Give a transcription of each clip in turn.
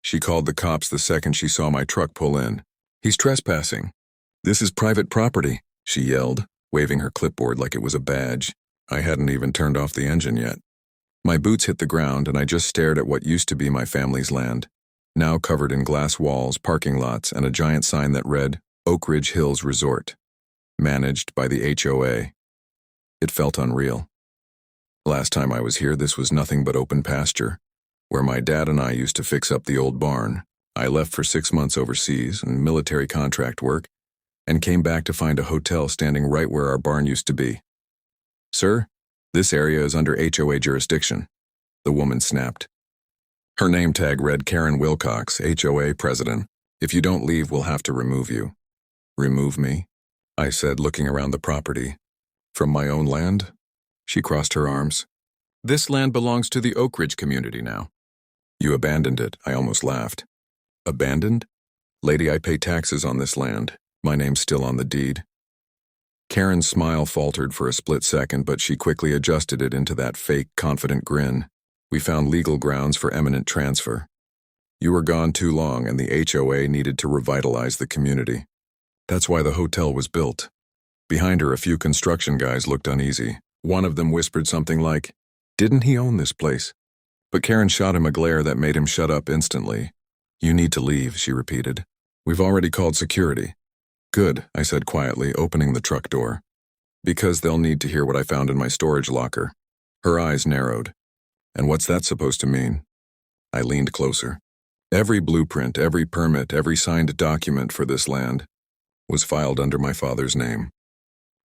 She called the cops the second she saw my truck pull in. "He's trespassing. This is private property," she yelled, waving her clipboard like it was a badge. I hadn't even turned off the engine yet. My boots hit the ground and I just stared at what used to be my family's land, now covered in glass walls, parking lots, and a giant sign that read, Oak Ridge Hills Resort, managed by the HOA. It felt unreal. Last time I was here, this was nothing but open pasture, where my dad and I used to fix up the old barn. I left for 6 months overseas and military contract work, and came back to find a hotel standing right where our barn used to be. "Sir, this area is under HOA jurisdiction," the woman snapped. Her name tag read Karen Wilcox, HOA President. "If you don't leave, we'll have to remove you." "Remove me?" I said, looking around the property. "From my own land?" She crossed her arms. "This land belongs to the Oak Ridge community now." "You abandoned it," I almost laughed. "Abandoned? Lady, I pay taxes on this land. My name's still on the deed." Karen's smile faltered for a split second, but she quickly adjusted it into that fake, confident grin. "We found legal grounds for eminent transfer. You were gone too long and the HOA needed to revitalize the community. That's why the hotel was built." Behind her, a few construction guys looked uneasy. One of them whispered something like, "Didn't he own this place?" But Karen shot him a glare that made him shut up instantly. "You need to leave," she repeated. "We've already called security." "Good," I said quietly, opening the truck door. "Because they'll need to hear what I found in my storage locker." Her eyes narrowed. "And what's that supposed to mean?" I leaned closer. Every blueprint, every permit, every signed document for this land was filed under my father's name.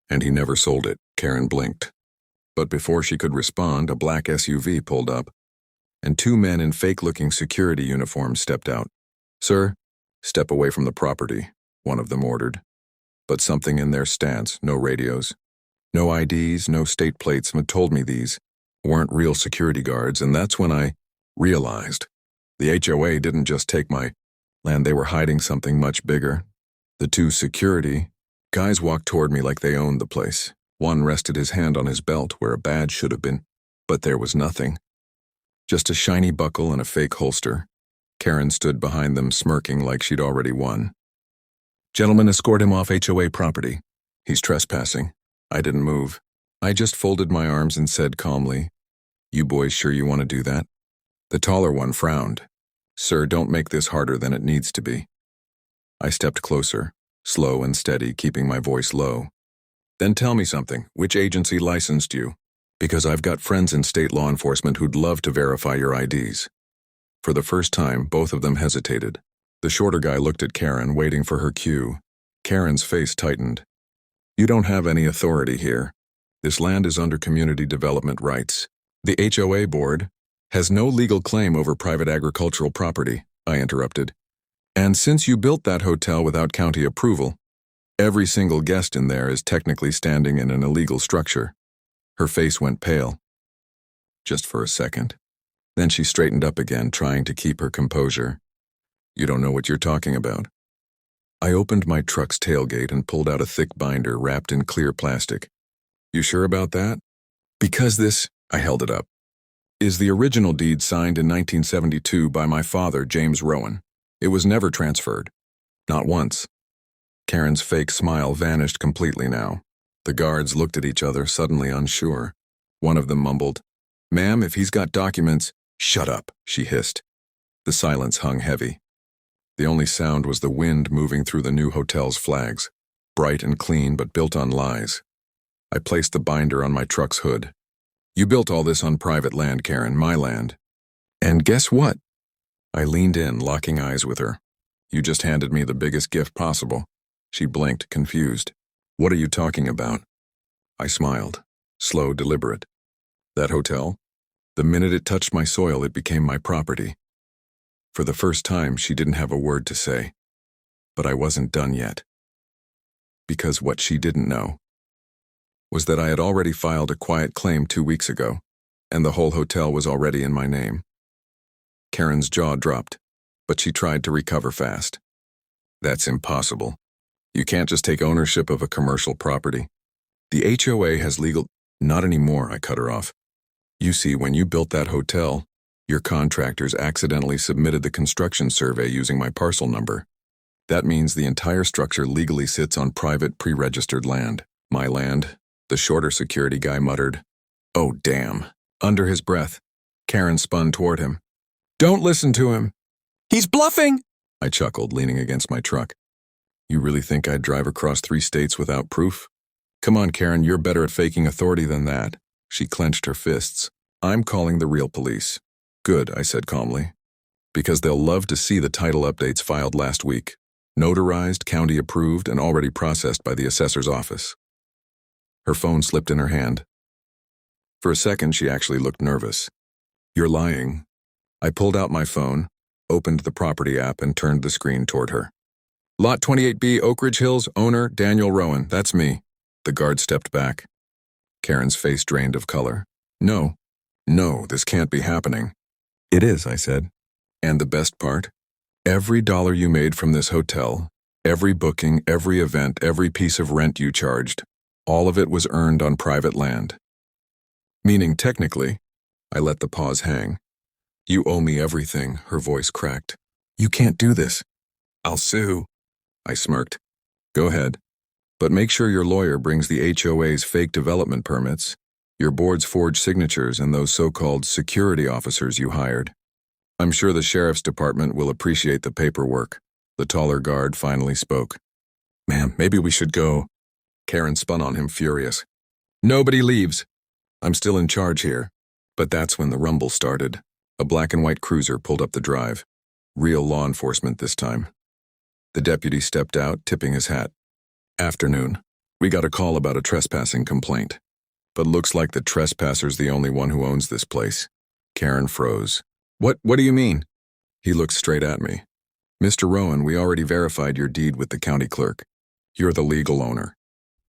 "And he never sold it," Karen blinked. But before she could respond, a black SUV pulled up, and 2 men in fake-looking security uniforms stepped out. "Sir, step away from the property," one of them ordered. But something in their stance, no radios, no IDs, no state plates, told me these weren't real security guards, and that's when I realized the HOA didn't just take my land, they were hiding something much bigger. The 2 security guys walked toward me like they owned the place. One rested his hand on his belt where a badge should have been, but there was nothing. Just a shiny buckle and a fake holster. Karen stood behind them, smirking like she'd already won. "Gentlemen, escort him off HOA property. He's trespassing." I didn't move. I just folded my arms and said calmly, "You boys sure you want to do that?" The taller one frowned. "Sir, don't make this harder than it needs to be." I stepped closer, slow and steady, keeping my voice low. "Then tell me something. Which agency licensed you? Because I've got friends in state law enforcement who'd love to verify your IDs." For the first time, both of them hesitated. The shorter guy looked at Karen, waiting for her cue. Karen's face tightened. "You don't have any authority here. This land is under community development rights. The HOA board has no legal claim over private agricultural property," I interrupted. "And since you built that hotel without county approval, every single guest in there is technically standing in an illegal structure." Her face went pale. Just for a second. Then she straightened up again, trying to keep her composure. "You don't know what you're talking about." I opened my truck's tailgate and pulled out a thick binder wrapped in clear plastic. "You sure about that?" "Because this," I held it up, "is the original deed signed in 1972 by my father, James Rowan. It was never transferred. Not once." Karen's fake smile vanished completely now. The guards looked at each other, suddenly unsure. One of them mumbled, "Ma'am, if he's got documents—" "Shut up," she hissed. The silence hung heavy. The only sound was the wind moving through the new hotel's flags, bright and clean but built on lies. I placed the binder on my truck's hood. "You built all this on private land, Karen, my land. And guess what?" I leaned in, locking eyes with her. "You just handed me the biggest gift possible." She blinked, confused. "What are you talking about?" I smiled, slow, deliberate. "That hotel? The minute it touched my soil, it became my property." For the first time, she didn't have a word to say. But I wasn't done yet. Because what she didn't know was that I had already filed a quiet claim 2 weeks ago, and the whole hotel was already in my name. Karen's jaw dropped, but she tried to recover fast. "That's impossible. You can't just take ownership of a commercial property. The HOA has legal—" "Not anymore," I cut her off. "You see, when you built that hotel, Your contractors accidentally submitted the construction survey using my parcel number. That means the entire structure legally sits on private pre-registered land. My land, the shorter security guy muttered. Oh, damn. Under his breath, Karen spun toward him. Don't listen to him. He's bluffing, I chuckled, leaning against my truck. You really think I'd drive across 3 states without proof? Come on, Karen, you're better at faking authority than that. She clenched her fists. I'm calling the real police. Good, I said calmly. Because they'll love to see the title updates filed last week. Notarized, county approved, and already processed by the assessor's office. Her phone slipped in her hand. For a second, she actually looked nervous. You're lying. I pulled out my phone, opened the property app, and turned the screen toward her. Lot 28B, Oak Ridge Hills, owner Daniel Rowan. That's me. The guard stepped back. Karen's face drained of color. No, this can't be happening. It is, I said. And the best part? Every dollar you made from this hotel, every booking, every event, every piece of rent you charged, all of it was earned on private land. Meaning technically, I let the pause hang. You owe me everything, her voice cracked. You can't do this. I'll sue. I smirked. Go ahead. But make sure your lawyer brings the HOA's fake development permits, your board's forged signatures, and those so-called security officers you hired. I'm sure the sheriff's department will appreciate the paperwork. The taller guard finally spoke. Ma'am, maybe we should go. Karen spun on him, furious. Nobody leaves. I'm still in charge here. But that's when the rumble started. A black and white cruiser pulled up the drive. Real law enforcement this time. The deputy stepped out, tipping his hat. Afternoon. We got a call about a trespassing complaint. But looks like the trespasser's the only one who owns this place. Karen froze. What do you mean? He looked straight at me. Mr. Rowan, we already verified your deed with the county clerk. You're the legal owner.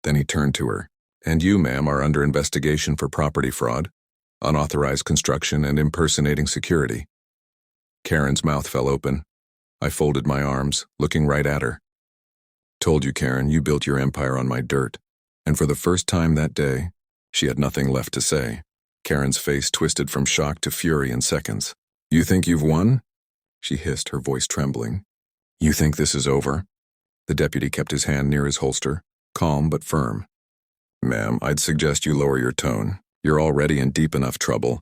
Then he turned to her. And you, ma'am, are under investigation for property fraud, unauthorized construction, and impersonating security. Karen's mouth fell open. I folded my arms, looking right at her. Told you, Karen, you built your empire on my dirt. And for the first time that day, she had nothing left to say. Karen's face twisted from shock to fury in seconds. You think you've won? She hissed, her voice trembling. You think this is over? The deputy kept his hand near his holster, calm but firm. Ma'am, I'd suggest you lower your tone. You're already in deep enough trouble.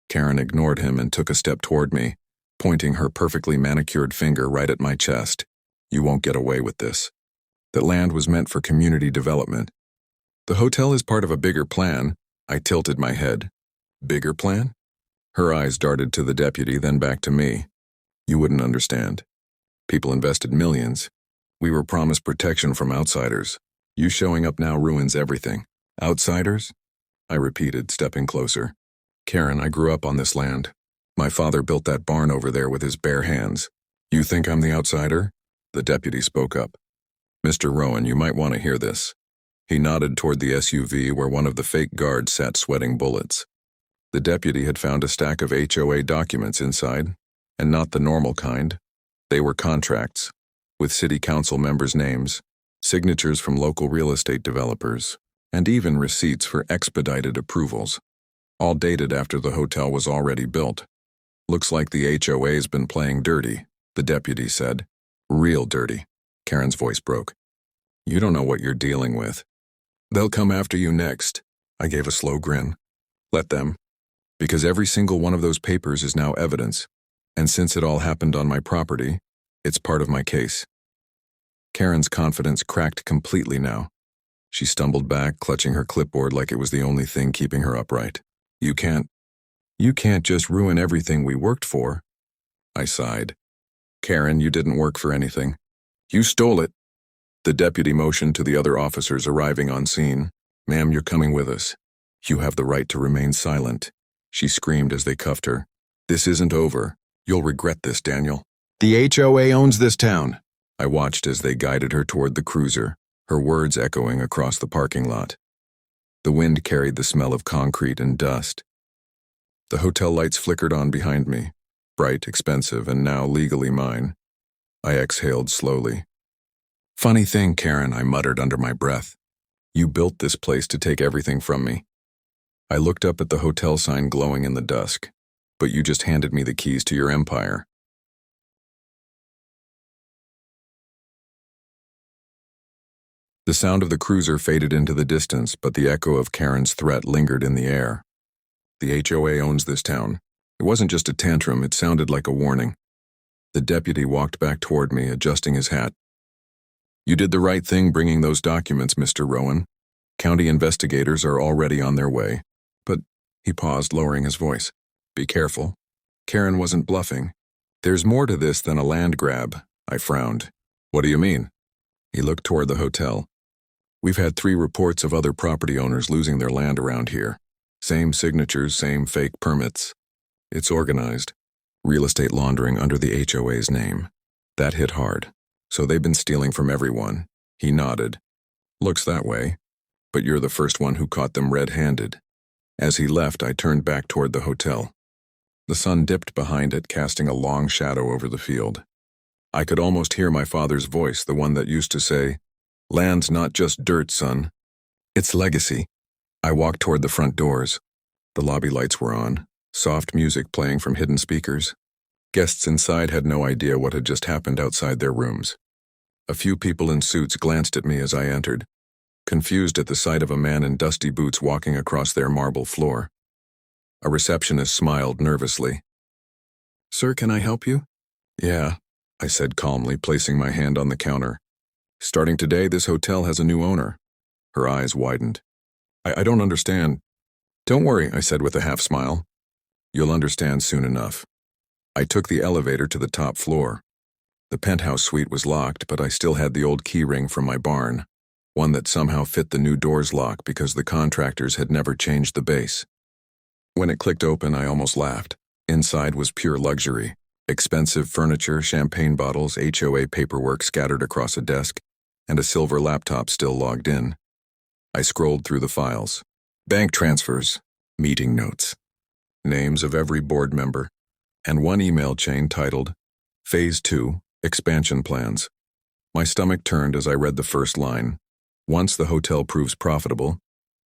Karen ignored him and took a step toward me, pointing her perfectly manicured finger right at my chest. You won't get away with this. That land was meant for community development. The hotel is part of a bigger plan. I tilted my head. Bigger plan? Her eyes darted to the deputy, then back to me. You wouldn't understand. People invested millions. We were promised protection from outsiders. You showing up now ruins everything. Outsiders? I repeated, stepping closer. Karen, I grew up on this land. My father built that barn over there with his bare hands. You think I'm the outsider? The deputy spoke up. Mr. Rowan, you might want to hear this. He nodded toward the SUV where one of the fake guards sat sweating bullets. The deputy had found a stack of HOA documents inside, and not the normal kind. They were contracts, with city council members' names, signatures from local real estate developers, and even receipts for expedited approvals, all dated after the hotel was already built. Looks like the HOA's been playing dirty, the deputy said. Real dirty. Karen's voice broke. You don't know what you're dealing with. They'll come after you next. I gave a slow grin. Let them. Because every single one of those papers is now evidence, and since it all happened on my property, it's part of my case. Karen's confidence cracked completely now. She stumbled back, clutching her clipboard like it was the only thing keeping her upright. You can't just ruin everything we worked for. I sighed. Karen, you didn't work for anything. You stole it. The deputy motioned to the other officers arriving on scene. Ma'am, you're coming with us. You have the right to remain silent. She screamed as they cuffed her. This isn't over. You'll regret this, Daniel. The HOA owns this town. I watched as they guided her toward the cruiser, her words echoing across the parking lot. The wind carried the smell of concrete and dust. The hotel lights flickered on behind me, bright, expensive, and now legally mine. I exhaled slowly. Funny thing, Karen, I muttered under my breath. You built this place to take everything from me. I looked up at the hotel sign glowing in the dusk. but you just handed me the keys to your empire. The sound of the cruiser faded into the distance, but the echo of Karen's threat lingered in the air. The HOA owns this town. It wasn't just a tantrum, it sounded like a warning. The deputy walked back toward me, adjusting his hat. You did the right thing bringing those documents, Mr. Rowan. County investigators are already on their way. But, he paused, lowering his voice. Be careful. Karen wasn't bluffing. There's more to this than a land grab, I frowned. What do you mean? He looked toward the hotel. We've had 3 reports of other property owners losing their land around here. Same signatures, same fake permits. It's organized. Real estate laundering under the HOA's name. That hit hard. So they've been stealing from everyone. He nodded. Looks that way. But you're the first one who caught them red-handed. As he left, I turned back toward the hotel. The sun dipped behind it, casting a long shadow over the field. I could almost hear my father's voice, the one that used to say, "Land's not just dirt, son. It's legacy." I walked toward the front doors. The lobby lights were on, soft music playing from hidden speakers. Guests inside had no idea what had just happened outside their rooms. A few people in suits glanced at me as I entered, confused at the sight of a man in dusty boots walking across their marble floor. A receptionist smiled nervously. "Sir, can I help you?" "Yeah," I said calmly, placing my hand on the counter. "Starting today, this hotel has a new owner." Her eyes widened. I don't understand." "Don't worry," I said with a half smile. "You'll understand soon enough." I took the elevator to the top floor. The penthouse suite was locked, but I still had the old key ring from my barn, one that somehow fit the new door's lock because the contractors had never changed the base. When it clicked open, I almost laughed. Inside was pure luxury. Expensive furniture, champagne bottles, HOA paperwork scattered across a desk, and a silver laptop still logged in. I scrolled through the files. Bank transfers, meeting notes, names of every board member, and one email chain titled, Phase 2, Expansion Plans. My stomach turned as I read the first line. Once the hotel proves profitable,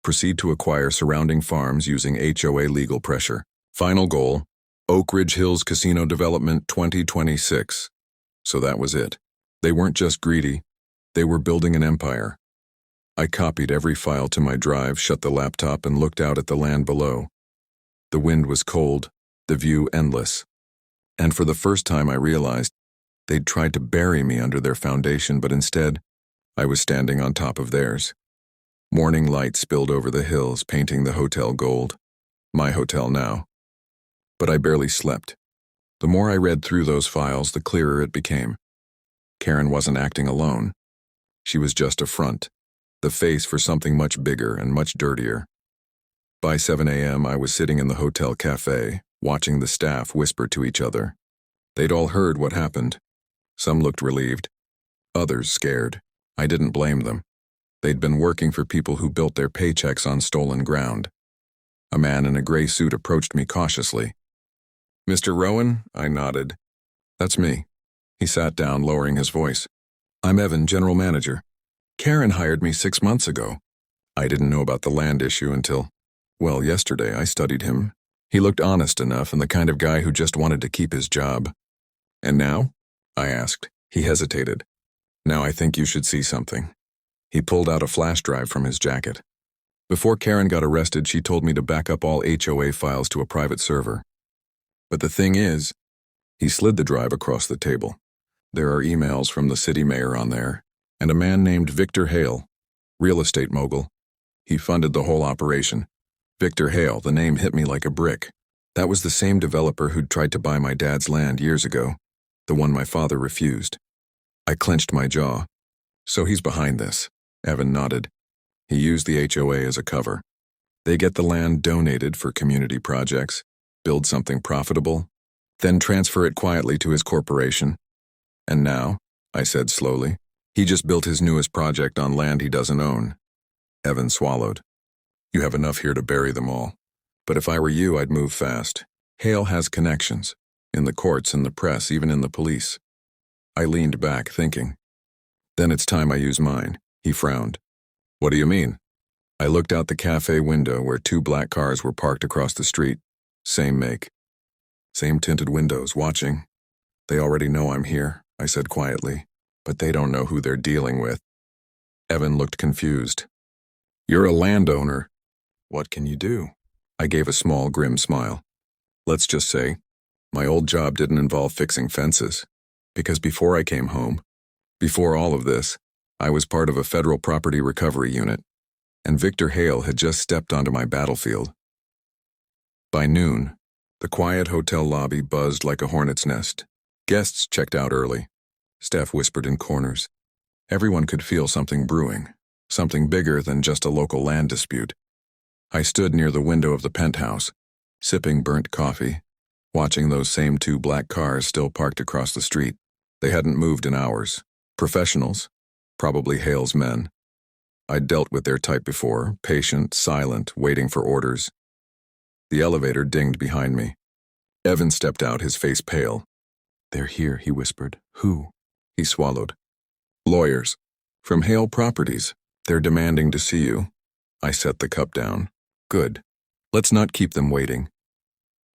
proceed to acquire surrounding farms using HOA legal pressure. Final goal, Oak Ridge Hills Casino Development 2026. So that was it. They weren't just greedy. They were building an empire. I copied every file to my drive, shut the laptop, and looked out at the land below. The wind was cold, the view endless. And for the first time I realized they'd tried to bury me under their foundation, but instead, I was standing on top of theirs. Morning light spilled over the hills, painting the hotel gold. My hotel now. But I barely slept. The more I read through those files, the clearer it became. Karen wasn't acting alone. She was just a front, the face for something much bigger and much dirtier. By 7 a.m., I was sitting in the hotel cafe, watching the staff whisper to each other. They'd all heard what happened. Some looked relieved, others scared. I didn't blame them. They'd been working for people who built their paychecks on stolen ground. A man in a gray suit approached me cautiously. "Mr. Rowan?" I nodded. "That's me." He sat down, lowering his voice. "I'm Evan, general manager. Karen hired me 6 months ago. I didn't know about the land issue until, well, yesterday. I studied him. He looked honest enough and the kind of guy who just wanted to keep his job." "And now?" I asked. He hesitated. "Now I think you should see something." He pulled out a flash drive from his jacket. "Before Karen got arrested, she told me to back up all HOA files to a private server. But the thing is," he slid the drive across the table. "There are emails from the city mayor on there, and a man named Victor Hale, real estate mogul. He funded the whole operation. Victor Hale, the name hit me like a brick. That was the same developer who'd tried to buy my dad's land years ago, the one my father refused." I clenched my jaw. "So he's behind this." Evan nodded. "He used the HOA as a cover. They get the land donated for community projects, build something profitable, then transfer it quietly to his corporation. And now," I said slowly, "he just built his newest project on land he doesn't own." Evan swallowed. "You have enough here to bury them all. But if I were you, I'd move fast. Hale has connections. In the courts, in the press, even in the police." I leaned back, thinking. "Then it's time I use mine." He frowned. "What do you mean?" I looked out the cafe window where 2 black cars were parked across the street. Same make. Same tinted windows, watching. They already know I'm here, I said quietly, but they don't know who they're dealing with. Evan looked confused. You're a landowner. What can you do? I gave a small, grim smile. Let's just say, my old job didn't involve fixing fences. Because before I came home, before all of this, I was part of a federal property recovery unit, and Victor Hale had just stepped onto my battlefield. By noon, the quiet hotel lobby buzzed like a hornet's nest. Guests checked out early. Staff whispered in corners. Everyone could feel something brewing, something bigger than just a local land dispute. I stood near the window of the penthouse, sipping burnt coffee, watching those same 2 black cars still parked across the street. They hadn't moved in hours. Professionals, probably Hale's men. I'd dealt with their type before, patient, silent, waiting for orders. The elevator dinged behind me. Evan stepped out, his face pale. They're here, he whispered. Who? He swallowed. Lawyers. From Hale Properties. They're demanding to see you. I set the cup down. Good. Let's not keep them waiting.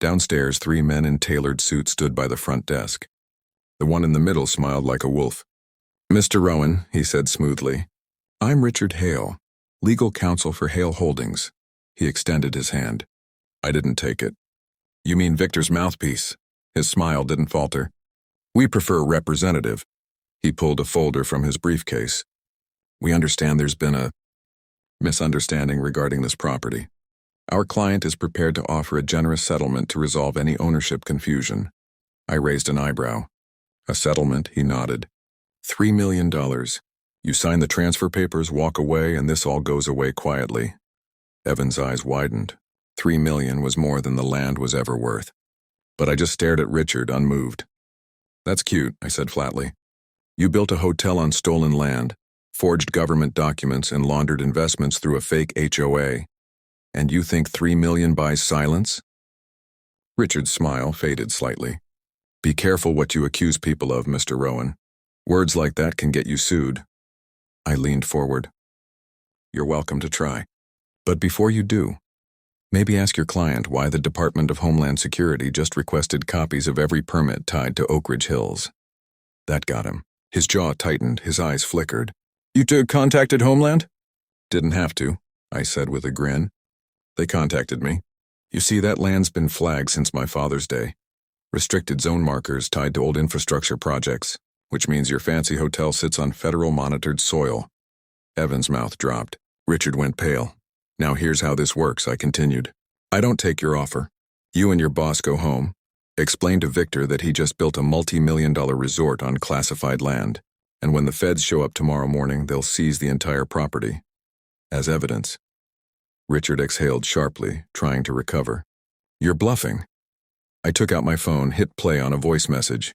Downstairs, 3 men in tailored suits stood by the front desk. The one in the middle smiled like a wolf. Mr. Rowan, he said smoothly. I'm Richard Hale, legal counsel for Hale Holdings. He extended his hand. I didn't take it. You mean Victor's mouthpiece? His smile didn't falter. We prefer representative. He pulled a folder from his briefcase. We understand there's been a misunderstanding regarding this property. Our client is prepared to offer a generous settlement to resolve any ownership confusion. I raised an eyebrow. A settlement, he nodded. $3 million. You sign the transfer papers, walk away, and this all goes away quietly. Evan's eyes widened. $3 million was more than the land was ever worth. But I just stared at Richard, unmoved. That's cute, I said flatly. You built a hotel on stolen land, forged government documents, and laundered investments through a fake HOA. And you think $3 million buys silence? Richard's smile faded slightly. Be careful what you accuse people of, Mr. Rowan. Words like that can get you sued. I leaned forward. You're welcome to try. But before you do, maybe ask your client why the Department of Homeland Security just requested copies of every permit tied to Oak Ridge Hills. That got him. His jaw tightened, his eyes flickered. You contacted Homeland? Didn't have to, I said with a grin. They contacted me. You see, that land's been flagged since my father's day. Restricted zone markers tied to old infrastructure projects, which means your fancy hotel sits on federal monitored soil. Evan's mouth dropped. Richard went pale. Now here's how this works, I continued. I don't take your offer. You and your boss go home. Explain to Victor that he just built a multi-million-dollar resort on classified land, and when the feds show up tomorrow morning, they'll seize the entire property. As evidence. Richard exhaled sharply, trying to recover. You're bluffing. I took out my phone, hit play on a voice message.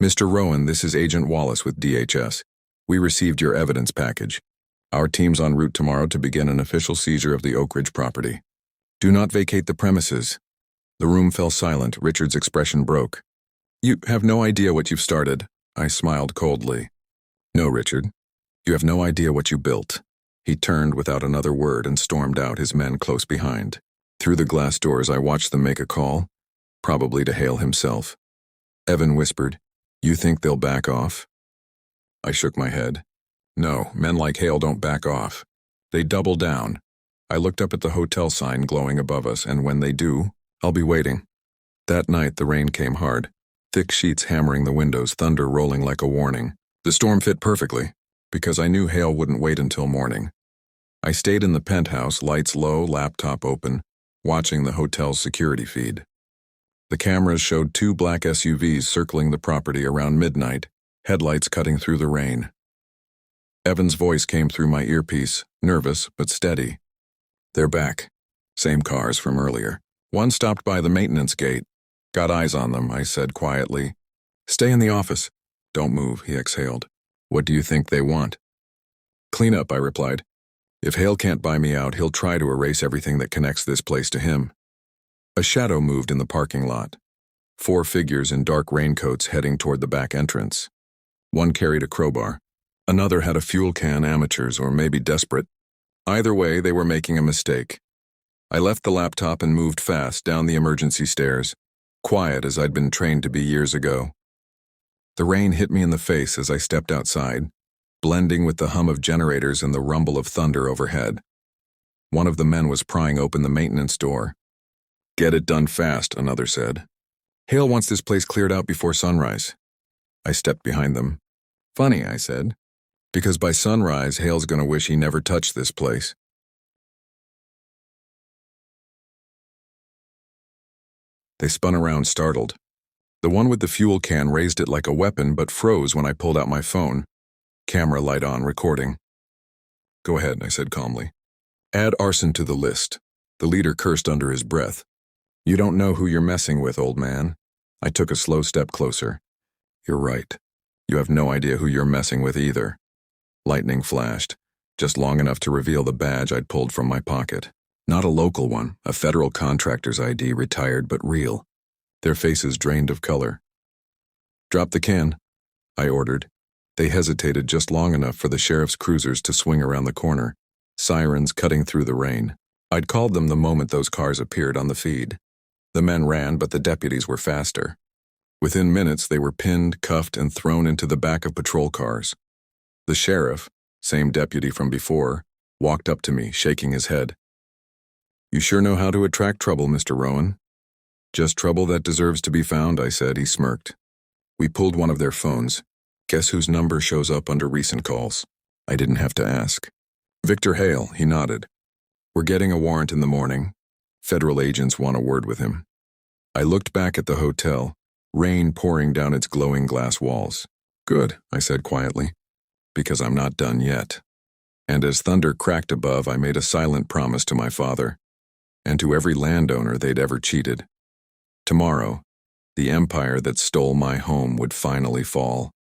Mr. Rowan, this is Agent Wallace with DHS. We received your evidence package. Our team's en route tomorrow to begin an official seizure of the Oak Ridge property. Do not vacate the premises. The room fell silent. Richard's expression broke. You have no idea what you've started. I smiled coldly. No, Richard. You have no idea what you built. He turned without another word and stormed out, his men close behind. Through the glass doors, I watched them make a call, probably to Hale himself. Evan whispered, You think they'll back off? I shook my head. No, men like Hale don't back off. They double down. I looked up at the hotel sign glowing above us, and when they do, I'll be waiting. That night, the rain came hard, thick sheets hammering the windows, thunder rolling like a warning. The storm fit perfectly, because I knew Hale wouldn't wait until morning. I stayed in the penthouse, lights low, laptop open, watching the hotel's security feed. The cameras showed 2 black SUVs circling the property around midnight, headlights cutting through the rain. Evan's voice came through my earpiece, nervous but steady. They're back. Same cars from earlier. One stopped by the maintenance gate. Got eyes on them, I said quietly. Stay in the office. Don't move, he exhaled. What do you think they want? Clean up, I replied. If Hale can't buy me out, he'll try to erase everything that connects this place to him. A shadow moved in the parking lot. 4 figures in dark raincoats heading toward the back entrance. One carried a crowbar. Another had a fuel can, amateurs or maybe desperate. Either way, they were making a mistake. I left the laptop and moved fast down the emergency stairs, quiet as I'd been trained to be years ago. The rain hit me in the face as I stepped outside, blending with the hum of generators and the rumble of thunder overhead. One of the men was prying open the maintenance door. "Get it done fast," another said. "Hale wants this place cleared out before sunrise." I stepped behind them. "Funny," I said, "because by sunrise, Hale's gonna wish he never touched this place." They spun around, startled. The one with the fuel can raised it like a weapon but froze when I pulled out my phone. Camera light on, recording. "Go ahead," I said calmly. "Add arson to the list." The leader cursed under his breath. "You don't know who you're messing with, old man." I took a slow step closer. "You're right. You have no idea who you're messing with either." Lightning flashed, just long enough to reveal the badge I'd pulled from my pocket. Not a local one, a federal contractor's ID, retired but real. Their faces drained of color. "Drop the can," I ordered. They hesitated just long enough for the sheriff's cruisers to swing around the corner, sirens cutting through the rain. I'd called them the moment those cars appeared on the feed. The men ran, but the deputies were faster. Within minutes, they were pinned, cuffed, and thrown into the back of patrol cars. The sheriff, same deputy from before, walked up to me, shaking his head. "You sure know how to attract trouble, Mr. Rowan." "Just trouble that deserves to be found," I said. He smirked. We pulled one of their phones. "Guess whose number shows up under recent calls?" I didn't have to ask. "Victor Hale," he nodded. "We're getting a warrant in the morning. Federal agents want a word with him." I looked back at the hotel, rain pouring down its glowing glass walls. "Good," I said quietly, "because I'm not done yet." And as thunder cracked above, I made a silent promise to my father, and to every landowner they'd ever cheated. Tomorrow, the empire that stole my home would finally fall.